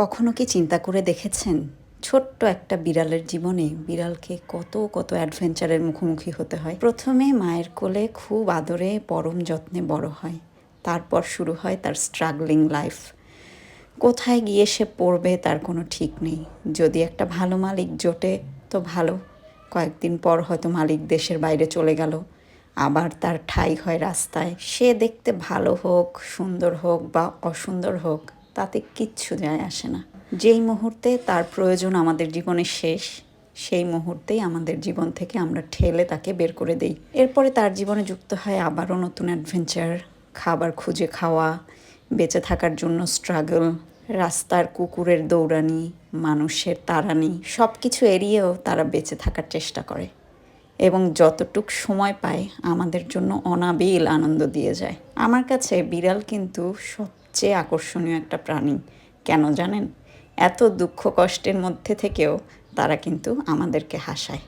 কখনো কি চিন্তা করে দেখেছেন ছোট্ট একটা বিড়ালের জীবনে বিড়ালকে কত কত অ্যাডভেঞ্চারের মুখোমুখি হতে হয়। প্রথমে মায়ের কোলে খুব আদরে পরম যত্নে বড় হয়, তারপর শুরু হয় তার স্ট্রাগলিং লাইফ। কোথায় গিয়ে সে পড়বে তার কোনো ঠিক নেই। যদি একটা ভালো মালিক জোটে তো ভালো, কয়েকদিন পর হয়তো মালিক দেশের বাইরে চলে গেল, আবার তার ঠাঁই হয় রাস্তায়। সে দেখতে ভালো হোক, সুন্দর হোক বা অসুন্দর হোক, তাতে কিচ্ছু যায় আসে না। যেই মুহূর্তে তার প্রয়োজন আমাদের জীবনে শেষ, সেই মুহূর্তেই আমাদের জীবন থেকে আমরা ঠেলে তাকে বের করে দেই। এরপরে তার জীবনে যুক্ত হয় আবারও নতুন অ্যাডভেঞ্চার, খাবার খুঁজে খাওয়া, বেঁচে থাকার জন্য স্ট্রাগল, রাস্তার কুকুরের দৌড়ানি, মানুষের তাড়ানি, সব কিছু এড়িয়েও তারা বেঁচে থাকার চেষ্টা করে এবং যতটুক সময় পায় আমাদের জন্য অনাবিল আনন্দ দিয়ে যায়। আমার কাছে বিড়াল কিন্তু সবচেয়ে আকর্ষণীয় একটা প্রাণী। কেন জানেন? এত দুঃখ কষ্টের মধ্যে থেকেও তারা কিন্তু আমাদেরকে হাসায়।